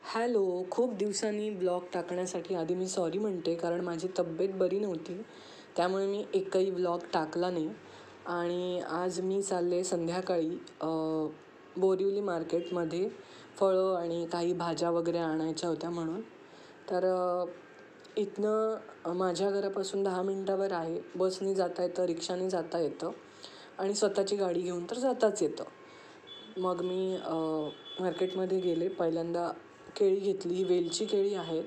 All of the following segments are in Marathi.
हॅलो. खूप दिवसांनी ब्लॉग टाकण्यासाठी आधी मी सॉरी म्हणते, कारण माझी तब्येत बरी नव्हती. त्यामुळे मी एकही ब्लॉग टाकला नाही. आणि आज मी चालले संध्याकाळी बोरिवली मार्केटमध्ये फळं आणि काही भाज्या वगैरे आणायच्या होत्या म्हणून. तर इथनं माझ्या घरापासून 10 मिनटावर आहे. बसने जाता येतं, रिक्षाने जाता येतं आणि स्वतःची गाडी घेऊन तर जाताच येतं. मग मी मार्केटमध्ये गेले. पहिल्यांदा केळी घेतली. ही वेलची केळी आहेत.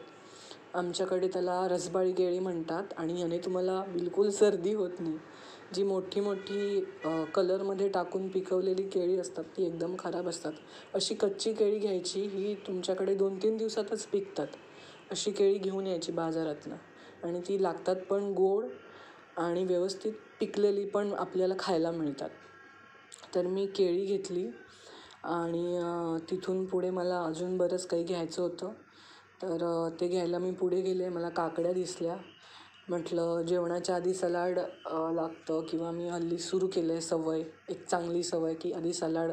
आमच्याकडे त्याला रसबाळी केळी म्हणतात आणि याने तुम्हाला बिलकुल सर्दी होत नाही. जी मोठी मोठी कलरमध्ये टाकून पिकवलेली केळी असतात ती एकदम खराब असतात. अशी कच्ची केळी घ्यायची, ही तुमच्याकडे 2-3 दिवसातच पिकतात. अशी केळी घेऊन यायची बाजारातनं आणि ती लागतात पण गोड आणि व्यवस्थित पिकलेली पण आपल्याला खायला मिळतात. तर मी केळी घेतली आणि तिथून पुढे मला अजून बरंच काही घ्यायचं होतं. तर ते घ्यायला मी पुढे गेले. मला काकड्या दिसल्या. म्हटलं जेवणाच्या आधी सलाड लागतं, किंवा मी हल्ली सुरू केलं आहे सवय, एक चांगली सवय, की आधी सलाड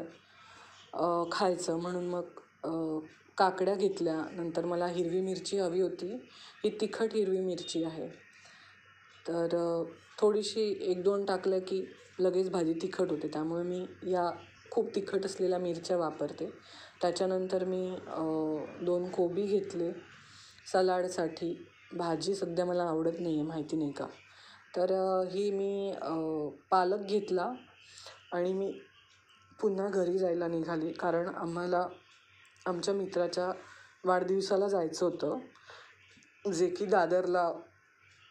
खायचं. म्हणून मग काकड्या घेतल्या. नंतर मला हिरवी मिरची हवी होती. ही तिखट हिरवी मिरची आहे. तर थोडीशी 1-2 टाकलं की लगेच भाजी तिखट होते. त्यामुळे मी या खूप तिखट असलेल्या मिरच्या वापरते. त्याच्यानंतर मी 2 कोबी घेतले सलाडसाठी. भाजी सध्या मला आवडत नाही आहे, माहिती नाही का. तर ही मी पालक घेतला आणि मी पुन्हा घरी जायला निघाली, कारण आम्हाला आमच्या मित्राच्या वाढदिवसाला जायचं होतं, जे की दादरला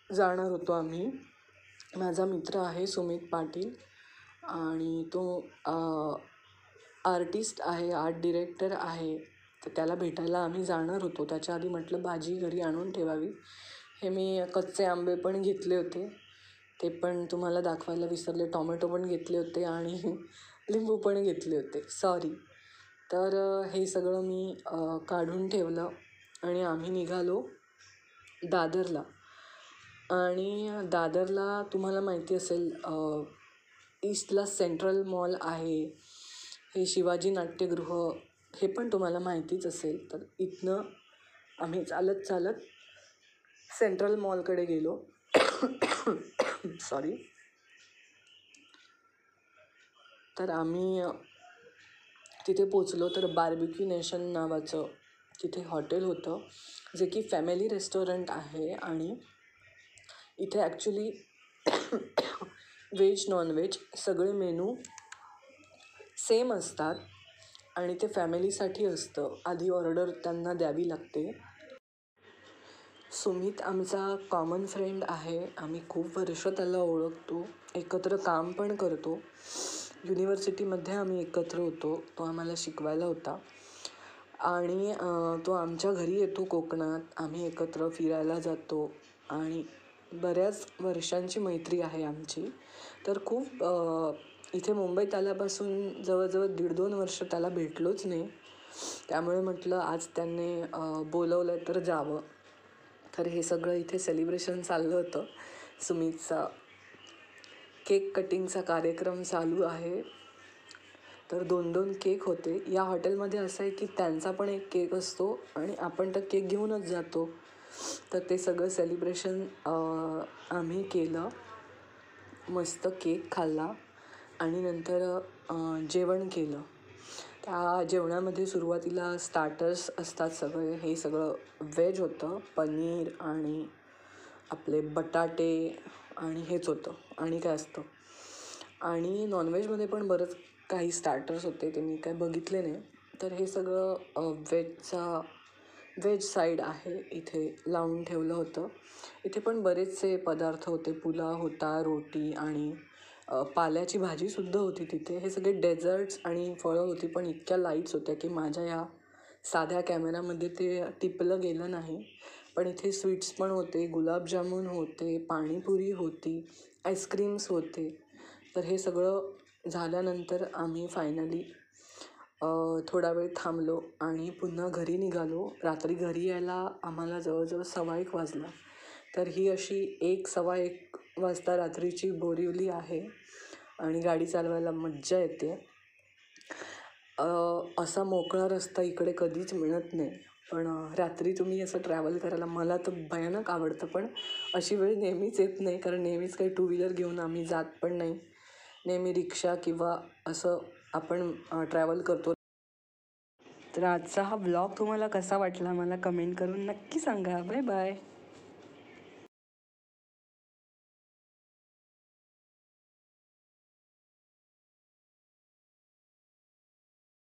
जाणार होतो आम्ही. माझा मित्र आहे सुमित पाटील आणि तो आर्टिस्ट आहे, आर्ट डिरेक्टर आहे. तर त्याला भेटायला आम्ही जाणार होतो. त्याच्या आधी म्हटलं भाजी घरी आणून ठेवावी. हे मी कच्चे आंबे पण घेतले होते, ते पण तुम्हाला दाखवायला विसरले. टॉमॅटो पण घेतले होते आणि लिंबू पण घेतले होते, सॉरी. तर हे सगळं मी काढून ठेवलं आणि आम्ही निघालो दादरला. आणि दादरला तुम्हाला माहिती असेल, ईस्टला सेंट्रल मॉल आहे, हे शिवाजी नाट्यगृह, हे पण तुम्हाला माहितीच असेल. तर इथनं आम्ही चालत चालत सेंट्रल मॉलकडे गेलो. सॉरी. तर आम्ही तिथे पोचलो. तर बार्बिक्यू नेशन नावाचं तिथे हॉटेल होतं, जे की फॅमिली रेस्टॉरंट आहे. आणि इथे ॲक्च्युली व्हेज नॉनव्हेज सगळे मेनू सेम असतात आणि ते फॅमिलीसाठी असतं. आधी ऑर्डर त्यांना द्यावी लागते. सुमित आमचा कॉमन फ्रेंड आहे. आम्ही खूप वर्ष त्याला ओळखतो, एकत्र काम पण करतो. युनिव्हर्सिटीमध्ये आम्ही एकत्र होतो. तो आम्हाला शिकवायला होता आणि तो आमच्या घरी येतो कोकणात. आम्ही एकत्र फिरायला जातो आणि बऱ्याच वर्षांची मैत्री आहे आमची. तर खूप इथे मुंबईत आल्यापासून जवळजवळ 1.5-2 वर्ष त्याला भेटलोच नाही. त्यामुळे म्हटलं आज त्यांनी बोलवलं तर जावं. तर हे सगळं इथे सेलिब्रेशन चाललं होतं. सुमितचा केक कटिंगचा कार्यक्रम चालू आहे. तर 2-2 केक होते. या हॉटेलमध्ये असं आहे की त्यांचा पण एक केक असतो आणि आपण तर केक घेऊनच जातो. तर ते सगळं सेलिब्रेशन आम्ही केलं. मस्त केक खाल्ला आणि नंतर जेवण केलं. त्या जेवणामध्ये सुरुवातीला स्टार्टर्स असतात सगळे. हे सगळं व्हेज होतं, पनीर आणि आपले बटाटे आणि हेच होतं. आणि काय असतं, आणि नॉनव्हेजमध्ये पण बरंच काही स्टार्टर्स होते, ते मी काय बघितले नाही. तर हे सगळं व्हेज साईड आहे, इथे लावून ठेवलं होतं. इथे पण बरेचसे पदार्थ होते. पुलाव होता, रोटी आणि पाल्याची भाजीसुद्धा होती तिथे. हे सगळे डेझर्ट्स आणि फळं होती, पण इतक्या लाईट्स होत्या की माझ्या ह्या साध्या कॅमेरामध्ये ते टिपलं गेलं नाही. पण इथे स्वीट्स पण होते, गुलाबजामुन होते, पाणीपुरी होती, आईस्क्रीम्स होते. तर हे सगळं झाल्यानंतर आम्ही फायनली थोडा वेळ थांबलो आणि पुन्हा घरी निघालो. रात्री घरी यायला आम्हाला जवळजवळ 1:15 वाजला. तर ही अशी 1-1:15 वाजता रात्रीची बोरिवली आहे आणि गाडी चालवायला मज्जा येते. असा मोकळा रस्ता इकडे कधीच मिळत नाही. पण रात्री तुम्ही असं ट्रॅव्हल करायला मला तर भयानक आवडतं. पण अशी वेळ नेहमीच येत नाही, कारण नेहमीच काही टू व्हीलर घेऊन आम्ही जात पण नाही. नेहमी रिक्षा किंवा असं आपण ट्रॅव्हल करतो. तर आजचा हा ब्लॉग तुम्हाला कसा वाटला मला कमेंट करून नक्की सांगा. Bye bye.